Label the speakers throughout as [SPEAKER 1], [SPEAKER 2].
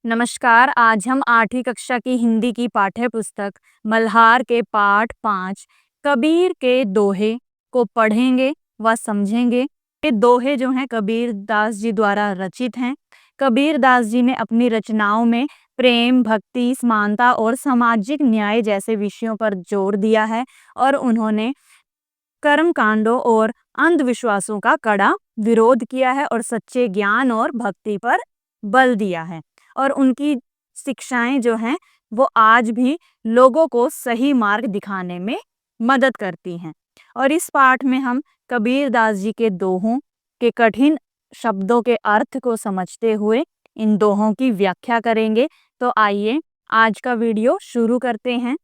[SPEAKER 1] नमस्कार। आज हम 8वीं कक्षा की हिंदी की पाठ्य पुस्तक मल्हार के पाठ 5 कबीर के दोहे को पढ़ेंगे व समझेंगे। ये दोहे जो हैं कबीर दास जी द्वारा रचित हैं। कबीर दास जी ने अपनी रचनाओं में प्रेम, भक्ति, समानता और सामाजिक न्याय जैसे विषयों पर जोर दिया है और उन्होंने कर्म कांडों और अंधविश्वासों का कड़ा विरोध किया है और सच्चे ज्ञान और भक्ति पर बल दिया है। और उनकी शिक्षाएं जो हैं वो आज भी लोगों को सही मार्ग दिखाने में मदद करती हैं। और इस पाठ में हम कबीर दास जी के दोहों के कठिन शब्दों के अर्थ को समझते हुए इन दोहों की व्याख्या करेंगे। तो आइए आज का वीडियो शुरू करते हैं।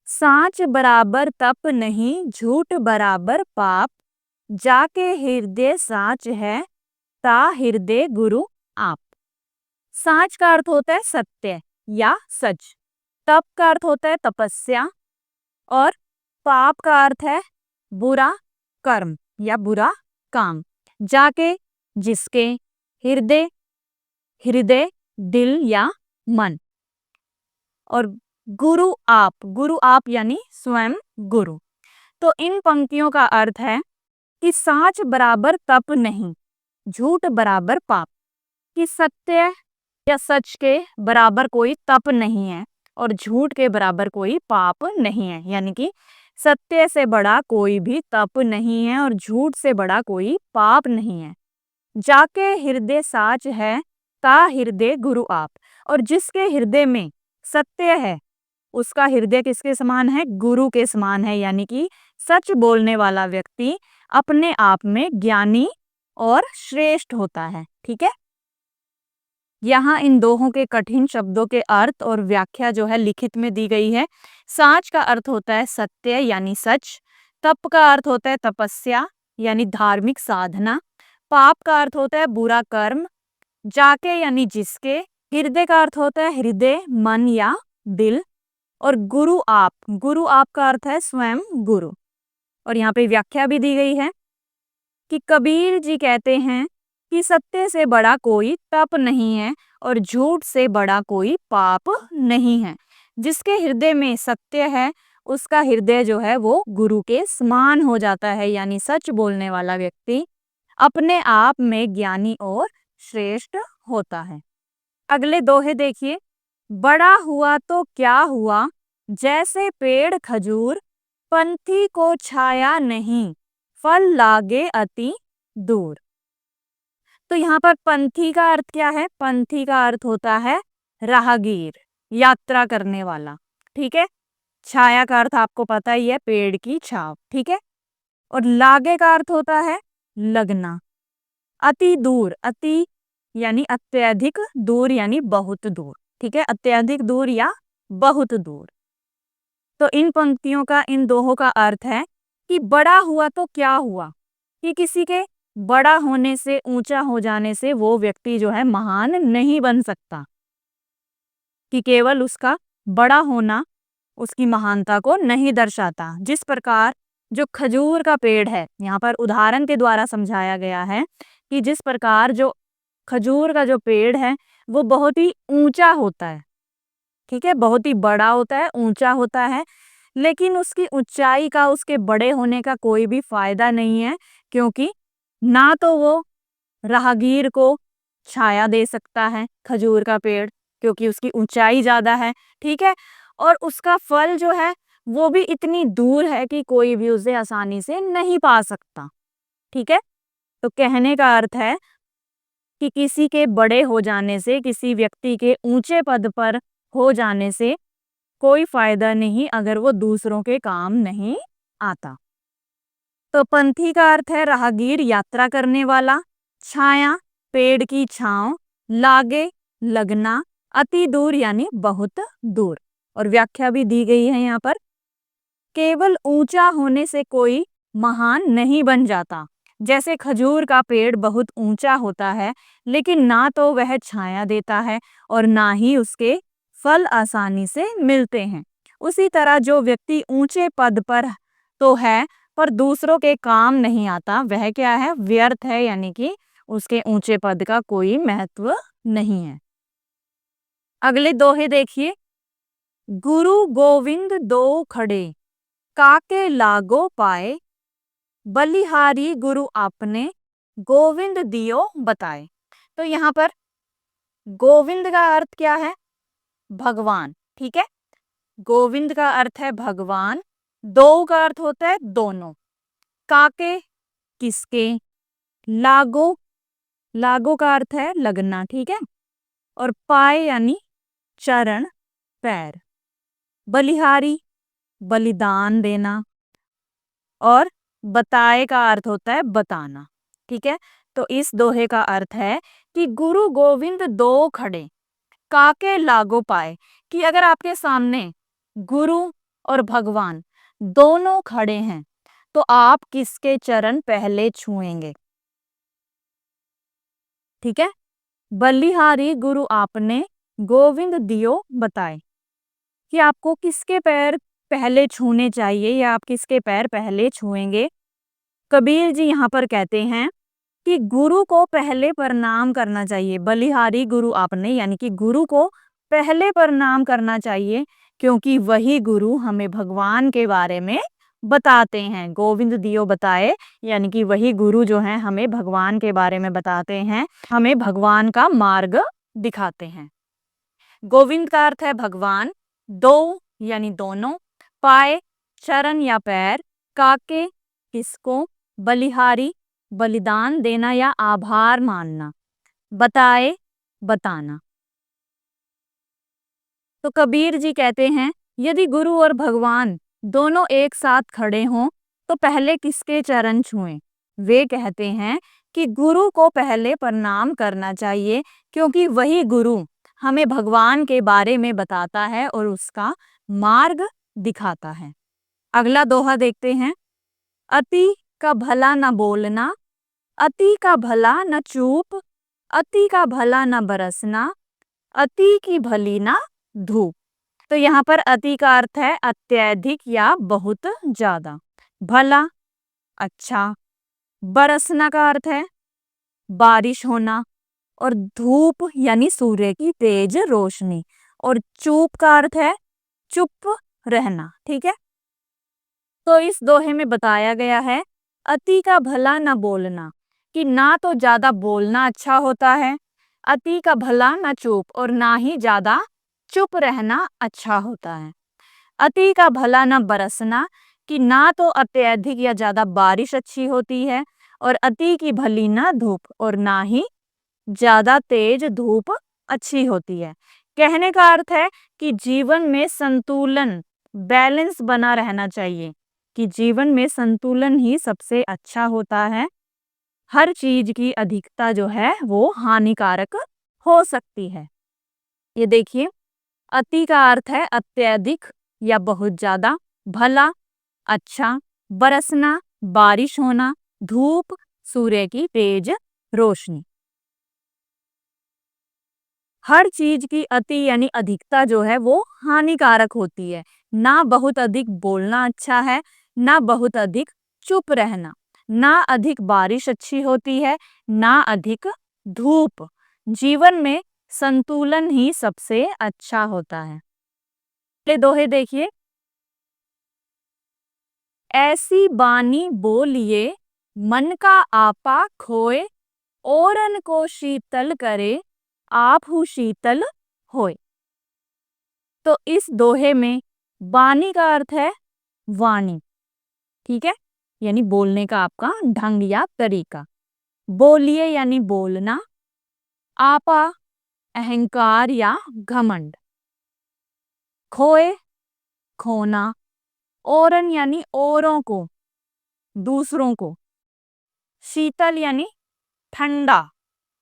[SPEAKER 1] साँच बराबर तप नहीं, झूठ बराबर पाप, जाके हृदय साँच है, ता हृदय गुरु आप। साँच का अर्थ होता है सत्य या सच। तप का अर्थ होता है तपस्या और पाप का अर्थ है बुरा कर्म या बुरा काम। जाके जिसके, हृदय हृदय दिल या मन, और गुरु आप यानी स्वयं गुरु। तो इन पंक्तियों का अर्थ है कि साँच बराबर तप नहीं, झूठ बराबर पाप, कि सत्य या सच के बराबर कोई तप नहीं है और झूठ के बराबर कोई पाप नहीं है। यानी कि सत्य से बड़ा कोई भी तप नहीं है और झूठ से बड़ा कोई पाप नहीं है। जाके हृदय साच है, ता हृदय गुरु आप, और जिसके हृदय में सत्य है उसका हृदय किसके समान है? गुरु के समान है। यानी कि सच बोलने वाला व्यक्ति अपने आप में ज्ञानी और श्रेष्ठ होता है। ठीक है, यहाँ इन दोहों के कठिन शब्दों के अर्थ और व्याख्या जो है लिखित में दी गई है। साच का अर्थ होता है सत्य यानी सच। तप का अर्थ होता है तपस्या यानी धार्मिक साधना। पाप का अर्थ होता है बुरा कर्म। जाके यानी जिसके। हृदय का अर्थ होता है हृदय, मन या दिल। और गुरु आप का अर्थ है स्वयं गुरु। और यहाँ पे व्याख्या भी दी गई है कि कबीर जी कहते हैं कि सत्य से बड़ा कोई तप नहीं है और झूठ से बड़ा कोई पाप नहीं है। जिसके हृदय में सत्य है उसका हृदय जो है वो गुरु के समान हो जाता है। यानी सच बोलने वाला व्यक्ति अपने आप में ज्ञानी और श्रेष्ठ होता है। अगले दोहे देखिए। बड़ा हुआ तो क्या हुआ, जैसे पेड़ खजूर, पंथी को छाया नहीं, फल लागे अति दूर। तो यहाँ पर पंथी का अर्थ क्या है? पंथी का अर्थ होता है राहगीर, यात्रा करने वाला। ठीक है, छाया का अर्थ आपको पता ही है, पेड़ की छाव। ठीक है, और लागे का अर्थ होता है लगना। अति दूर, अति यानी अत्यधिक, दूर यानी बहुत दूर। ठीक है, अत्यधिक दूर या बहुत दूर। तो इन पंक्तियों का, इन दोहों का अर्थ है कि बड़ा हुआ तो क्या हुआ, कि किसी के बड़ा होने से, ऊंचा हो जाने से वो व्यक्ति जो है महान नहीं बन सकता, कि केवल उसका बड़ा होना उसकी महानता को नहीं दर्शाता। जिस प्रकार जो खजूर का पेड़ है, यहाँ पर उदाहरण के द्वारा समझाया गया है कि जिस प्रकार जो खजूर का जो पेड़ है वो बहुत ही ऊंचा होता है। ठीक है, बहुत ही बड़ा होता है, ऊंचा होता है, लेकिन उसकी ऊंचाई का, उसके बड़े होने का कोई भी फायदा नहीं है, क्योंकि ना तो वो राहगीर को छाया दे सकता है खजूर का पेड़, क्योंकि उसकी ऊंचाई ज्यादा है। ठीक है, और उसका फल जो है वो भी इतनी दूर है कि कोई भी उसे आसानी से नहीं पा सकता। ठीक है, तो कहने का अर्थ है कि किसी के बड़े हो जाने से, किसी व्यक्ति के ऊंचे पद पर हो जाने से कोई फायदा नहीं अगर वो दूसरों के काम नहीं आता। तो पंथी का अर्थ है राहगीर, यात्रा करने वाला। छाया पेड़ की छांव। लागे लगना। अति दूर यानी बहुत दूर। और व्याख्या भी दी गई है यहाँ पर। केवल ऊंचा होने से कोई महान नहीं बन जाता। जैसे खजूर का पेड़ बहुत ऊंचा होता है, लेकिन ना तो वह छाया देता है और ना ही उसके फल आसानी से मिलते हैं। उसी तरह जो व्यक्ति ऊंचे पद पर तो है पर दूसरों के काम नहीं आता, वह क्या है? व्यर्थ है, यानी कि उसके ऊंचे पद का कोई महत्व नहीं है। अगले दोहे देखिए। गुरु गोविंद दो खड़े, काके लागो पाए, बलिहारी गुरु आपने, गोविंद दियो बताए। तो यहाँ पर गोविंद का अर्थ क्या है? भगवान। ठीक है, गोविंद का अर्थ है भगवान, दो का अर्थ होता है दोनों, काके किसके, लागो, लागो का अर्थ है लगना। ठीक है, और पाए यानी चरण पैर, बलिहारी बलिदान देना, और बताए का अर्थ होता है बताना। ठीक है, तो इस दोहे का अर्थ है कि गुरु गोविंद दो खड़े, काके लागो पाए, कि अगर आपके सामने गुरु और भगवान दोनों खड़े हैं तो आप किसके चरण पहले छुएंगे। ठीक है, बलिहारी गुरु आपने, गोविंद दियो बताए, कि आपको किसके पैर पहले छूने चाहिए या आप किसके पैर पहले छुएंगे। कबीर जी यहाँ पर कहते हैं कि गुरु को पहले प्रणाम करना चाहिए। बलिहारी गुरु आपने यानी कि गुरु को पहले प्रणाम करना चाहिए, क्योंकि वही गुरु हमें भगवान के बारे में बताते हैं। गोविंद दियो बताए यानी कि वही गुरु जो हैं हमें भगवान के बारे में बताते हैं, हमें भगवान का मार्ग दिखाते हैं। गोविंद का अर्थ है भगवान, दो यानी दोनों, पाए चरण या पैर, काके किसको, बलिहारी बलिदान देना या आभार मानना, बताए बताना। तो कबीर जी कहते हैं यदि गुरु और भगवान दोनों एक साथ खड़े हों तो पहले किसके चरण छुएं। वे कहते हैं कि गुरु को पहले प्रणाम करना चाहिए, क्योंकि वही गुरु हमें भगवान के बारे में बताता है और उसका मार्ग दिखाता है। अगला दोहा देखते हैं। अति का भला न बोलना, अति का भला न चूप, अति का भला न बरसना, अति की भली ना धूप। तो यहाँ पर अति का अर्थ है अत्यधिक या बहुत ज्यादा, भला अच्छा, बरसना का अर्थ है बारिश होना, और धूप यानी सूर्य की तेज रोशनी, और चूप का अर्थ है चुप रहना। ठीक है, तो इस दोहे में बताया गया है अति का भला न बोलना, कि ना तो ज्यादा बोलना अच्छा होता है, अति का भला न चुप, और ना ही ज्यादा चुप रहना अच्छा होता है। अति का भला न बरसना, कि ना तो अत्यधिक या ज्यादा बारिश अच्छी होती है, और अति की भली न धूप, और ना ही ज्यादा तेज धूप अच्छी होती है। कहने का अर्थ है कि जीवन में संतुलन, बैलेंस बना रहना चाहिए, कि जीवन में संतुलन ही सबसे अच्छा होता है। हर चीज की अधिकता जो है वो हानिकारक हो सकती है। ये देखिए, अति का अर्थ है अत्यधिक या बहुत ज्यादा, भला अच्छा, बरसना बारिश होना, धूप सूर्य की तेज रोशनी। हर चीज की अति यानी अधिकता जो है वो हानिकारक होती है। ना बहुत अधिक बोलना अच्छा है, ना बहुत अधिक चुप रहना, ना अधिक बारिश अच्छी होती है, ना अधिक धूप। जीवन में संतुलन ही सबसे अच्छा होता है। ये दोहे देखिए। ऐसी बानी बोलिए मन का आपा खोए, औरन को शीतल करे आप हु शीतल होए। तो इस दोहे में बानी का अर्थ है वाणी। ठीक है, यानी बोलने का आपका ढंग या तरीका। बोलिए यानी बोलना, आपा अहंकार या घमंड, खोए खोना, औरन यानी औरों को दूसरों को, शीतल यानी ठंडा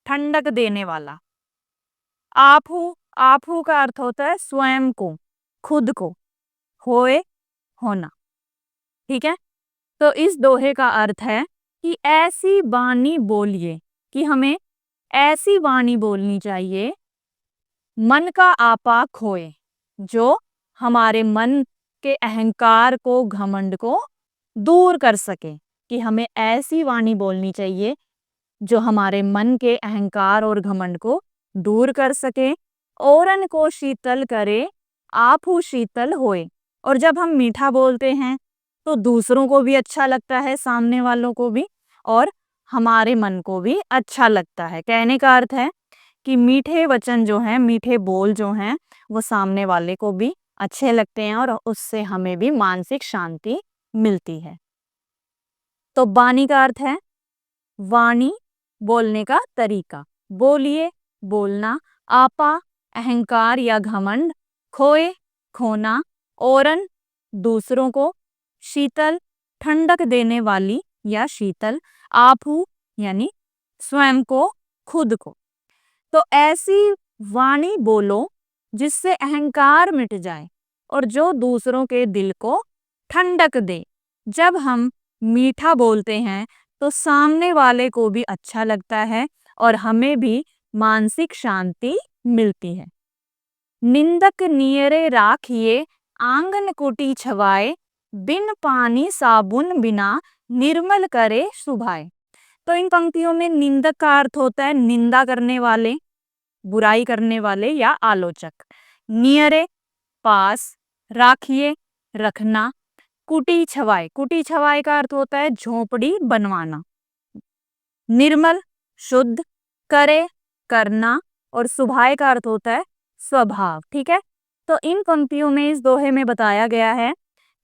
[SPEAKER 1] ठंडक देने वाला, आपहू का अर्थ होता है स्वयं को खुद को, होए होना। ठीक है, तो इस दोहे का अर्थ है कि ऐसी वाणी बोलिए, कि हमें ऐसी वाणी बोलनी चाहिए मन का आपा खोए, जो हमारे मन के अहंकार को घमंड को दूर कर सके। कि हमें ऐसी वाणी बोलनी चाहिए जो हमारे मन के अहंकार और घमंड को दूर कर सके। औरन को शीतल करे, आपू शीतल होए। और जब हम मीठा बोलते हैं तो दूसरों को भी अच्छा लगता है, सामने वालों को भी, और हमारे मन को भी अच्छा लगता है। कहने का अर्थ है कि मीठे वचन जो हैं, मीठे बोल जो हैं, वो सामने वाले को भी अच्छे लगते हैं और उससे हमें भी मानसिक शांति मिलती है। तो वाणी का अर्थ है वाणी, बोलने का तरीका। बोलिए, बोलना। आपा, अहंकार या घमंड। खोए, खोना। औरन, दूसरों को। शीतल, ठंडक देने वाली या शीतल। आपू यानी स्वयं को, खुद को। तो ऐसी वाणी बोलो जिससे अहंकार मिट जाए और जो दूसरों के दिल को ठंडक दे। जब हम मीठा बोलते हैं तो सामने वाले को भी अच्छा लगता है और हमें भी मानसिक शांति मिलती है। निंदक नियरे राखिए, आंगन कुटी छवाए। बिन पानी साबुन बिना, निर्मल करे सुभाए। तो इन पंक्तियों में निंदक का अर्थ होता है निंदा करने वाले, बुराई करने वाले या आलोचक। नियरे, पास। राखिए, रखना। कुटी छवाए, कुटी छवाए का अर्थ होता है झोपड़ी बनवाना। निर्मल, शुद्ध। करे, करना। और सुभाए का अर्थ होता है स्वभाव। ठीक है, तो इन पंक्तियों में, इस दोहे में बताया गया है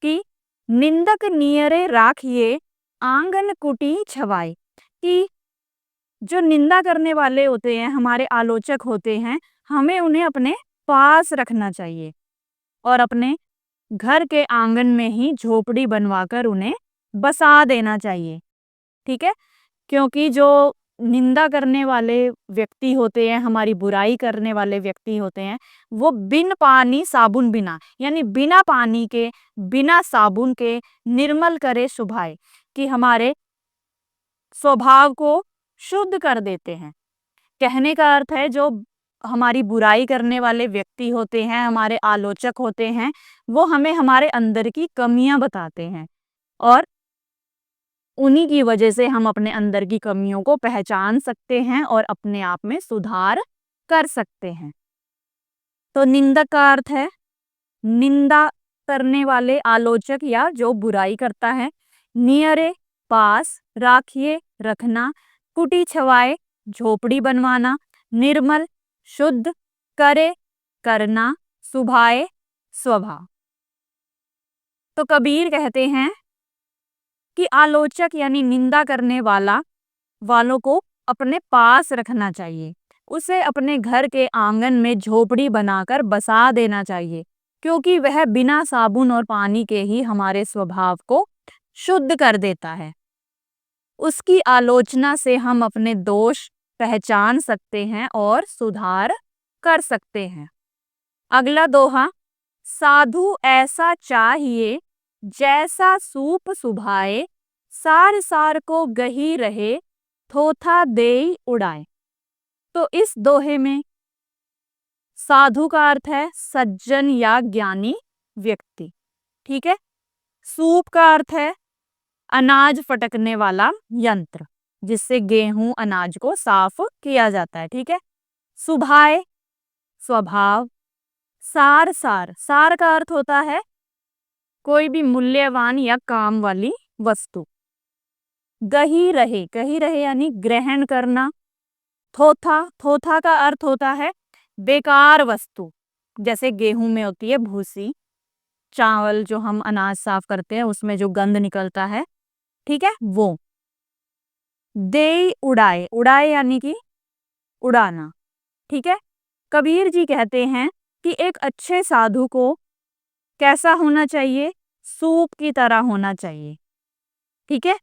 [SPEAKER 1] कि निंदक नियरे राखिए, आंगन कुटी छवाए, कि जो निंदा करने वाले होते हैं, हमारे आलोचक होते हैं, हमें उन्हें अपने पास रखना चाहिए और अपने घर के आंगन में ही झोपड़ी बनवाकर उन्हें बसा देना चाहिए। ठीक है, क्योंकि जो निंदा करने वाले व्यक्ति होते हैं, हमारी बुराई करने वाले व्यक्ति होते हैं, वो बिन पानी साबुन बिना, यानी बिना पानी के, बिना साबुन के, निर्मल करे सुभाए, कि हमारे स्वभाव को शुद्ध कर देते हैं। कहने का अर्थ है जो हमारी बुराई करने वाले व्यक्ति होते हैं, हमारे आलोचक होते हैं, वो हमें हमारे अंदर की कमियां बताते हैं और उन्हीं की वजह से हम अपने अंदर की कमियों को पहचान सकते हैं और अपने आप में सुधार कर सकते हैं। तो निंदक का अर्थ है निंदा करने वाले, आलोचक या जो बुराई करता है। नियरे, पास। राखिए, रखना। कुटी छवाए, झोपड़ी बनवाना। निर्मल, शुद्ध। करे, करना। सुभाए, स्वभाव। तो कबीर कहते हैं कि आलोचक यानी निंदा करने वालों को अपने पास रखना चाहिए, उसे अपने घर के आंगन में झोपड़ी बनाकर बसा देना चाहिए, क्योंकि वह बिना साबुन और पानी के ही हमारे स्वभाव को शुद्ध कर देता है। उसकी आलोचना से हम अपने दोष पहचान सकते हैं और सुधार कर सकते हैं। अगला दोहा, साधु ऐसा चाहिए, जैसा सूप सुभाए। सार सार को गही रहे, थोथा देई उड़ाए। तो इस दोहे में साधु का अर्थ है सज्जन या ज्ञानी व्यक्ति। ठीक है, सूप का अर्थ है अनाज फटकने वाला यंत्र, जिससे गेहूं अनाज को साफ किया जाता है। ठीक है, सुभाए, स्वभाव। सार सार, सार का अर्थ होता है कोई भी मूल्यवान या काम वाली वस्तु। गही रहे, गही रहे यानी ग्रहण करना। थोथा, थोथा का अर्थ होता है बेकार वस्तु, जैसे गेहूं में होती है भूसी, चावल जो हम अनाज साफ करते हैं उसमें जो गंद निकलता है, ठीक है, वो। दे उड़ाए, उड़ाए यानी कि उड़ाना। ठीक है, कबीर जी कहते हैं कि एक अच्छे साधु को कैसा होना चाहिए? सूप की तरह होना चाहिए। ठीक है,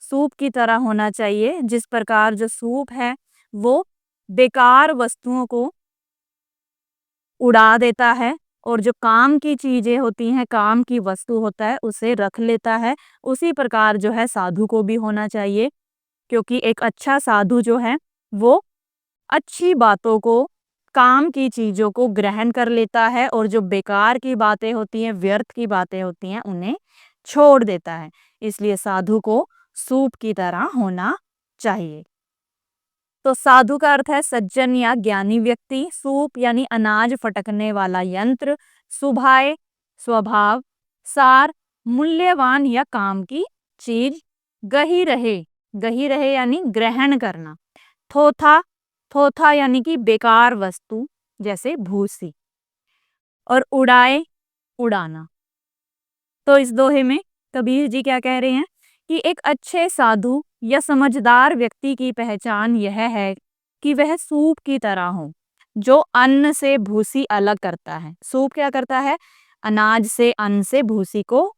[SPEAKER 1] सूप की तरह होना चाहिए। जिस प्रकार जो सूप है वो बेकार वस्तुओं को उड़ा देता है और जो काम की चीजें होती हैं, काम की वस्तु होता है, उसे रख लेता है, उसी प्रकार जो है साधु को भी होना चाहिए। क्योंकि एक अच्छा साधु जो है वो अच्छी बातों को, काम की चीजों को ग्रहण कर लेता है और जो बेकार की बातें होती हैं, व्यर्थ की बातें होती हैं, उन्हें छोड़ देता है। इसलिए साधु को सूप की तरह होना चाहिए। तो साधु का अर्थ है सज्जन या ज्ञानी व्यक्ति, सूप यानी अनाज फटकने वाला यंत्र, सुभाए स्वभाव, सार मूल्यवान या काम की चीज, गही रहे यानी ग्रहण करना, थोथा थोथा यानी कि बेकार वस्तु जैसे भूसी, और उड़ाए उड़ाना। तो इस दोहे में कबीर जी क्या कह रहे हैं कि एक अच्छे साधु या समझदार व्यक्ति की पहचान यह है कि वह सूप की तरह हो, जो अन्न से भूसी अलग करता है। सूप क्या करता है? अनाज से, अन्न से भूसी को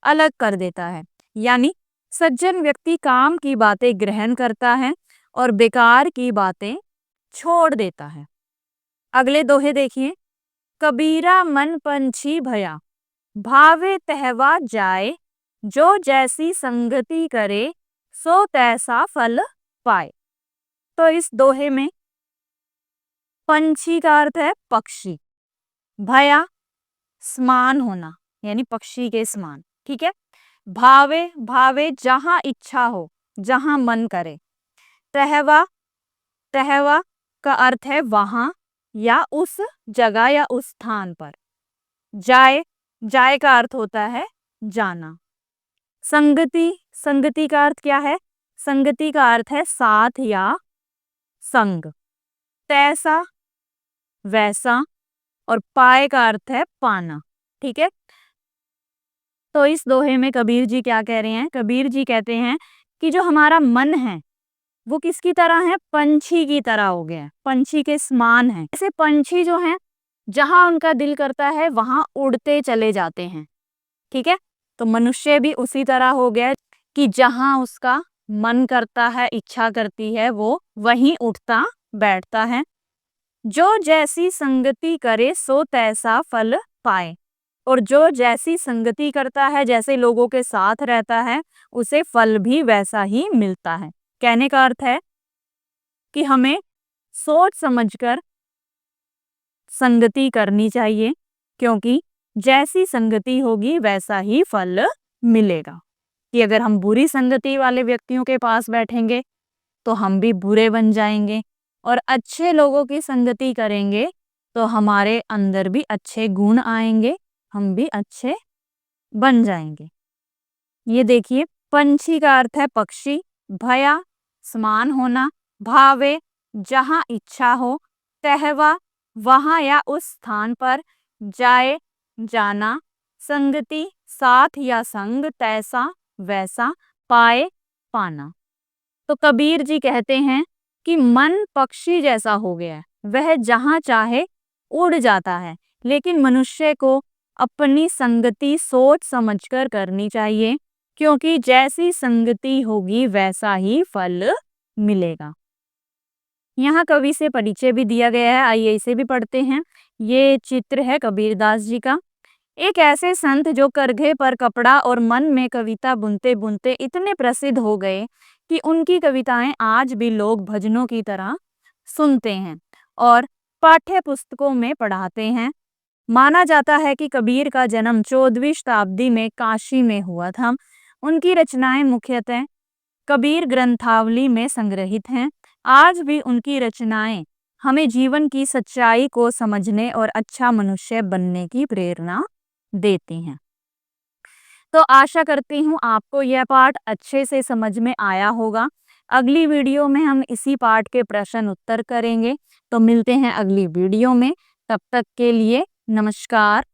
[SPEAKER 1] अलग कर देता है। यानी सज्जन व्यक्ति काम की बातें ग्रहण करता है और बेकार की बातें छोड़ देता है। अगले दोहे देखिए, कबीरा मन पंछी भया, भावे तहवा जाए, जो जैसी संगति करे, सो तैसा फल पाए। तो इस दोहे में पंछी का अर्थ है पक्षी, भया समान होना यानी पक्षी के समान, ठीक है। भावे भावे जहां इच्छा हो, जहां मन करे। तहवा तहवा का अर्थ है वहां या उस जगह या उस स्थान पर। जाए जाए का अर्थ होता है जाना। संगति संगति का अर्थ क्या है? संगति का अर्थ है साथ या संग। तैसा वैसा, और पाए का अर्थ है पाना, ठीक है। तो इस दोहे में कबीर जी क्या कह रहे हैं? कबीर जी कहते हैं कि जो हमारा मन है वो किसकी तरह है? पंछी की तरह हो गया है, पंछी के समान है। ऐसे पंछी जो हैं जहां उनका दिल करता है वहां उड़ते चले जाते हैं, ठीक है। तो मनुष्य भी उसी तरह हो गया कि जहां उसका मन करता है, इच्छा करती है, वो वहीं उठता बैठता है। जो जैसी संगति करे सो तैसा फल पाए, और जो जैसी संगति करता है, जैसे लोगों के साथ रहता है, उसे फल भी वैसा ही मिलता है। कहने का अर्थ है कि हमें सोच समझकर संगति करनी चाहिए, क्योंकि जैसी संगति होगी वैसा ही फल मिलेगा। कि अगर हम बुरी संगति वाले व्यक्तियों के पास बैठेंगे तो हम भी बुरे बन जाएंगे, और अच्छे लोगों की संगति करेंगे तो हमारे अंदर भी अच्छे गुण आएंगे, हम भी अच्छे बन जाएंगे। ये देखिए, पंछी का अर्थ है पक्षी, भया समान होना, भावे जहां इच्छा हो, तहवा वहां या उस स्थान पर, जाए जाना, संगति साथ या संग, तैसा वैसा, पाए पाना। तो कबीर जी कहते हैं कि मन पक्षी जैसा हो गया है, वह जहां चाहे उड़ जाता है, लेकिन मनुष्य को अपनी संगति सोच समझकर करनी चाहिए, क्योंकि जैसी संगति होगी वैसा ही फल मिलेगा। यहाँ कवि से परिचय भी दिया गया है, आइए इसे भी पढ़ते हैं। ये चित्र है कबीरदास जी का। एक ऐसे संत जो करघे पर कपड़ा और मन में कविता बुनते बुनते इतने प्रसिद्ध हो गए कि उनकी कविताएं आज भी लोग भजनों की तरह सुनते हैं और पाठ्य पुस्तकों में पढ़ाते हैं। माना जाता है कि कबीर का जन्म 14वीं शताब्दी में काशी में हुआ था। उनकी रचनाएं मुख्यतः कबीर ग्रंथावली में संग्रहित हैं। आज भी उनकी रचनाएं हमें जीवन की सच्चाई को समझने और अच्छा मनुष्य बनने की प्रेरणा देती हैं। तो आशा करती हूँ आपको यह पाठ अच्छे से समझ में आया होगा। अगली वीडियो में हम इसी पाठ के प्रश्न उत्तर करेंगे। तो मिलते हैं अगली वीडियो में, तब तक के लिए नमस्कार।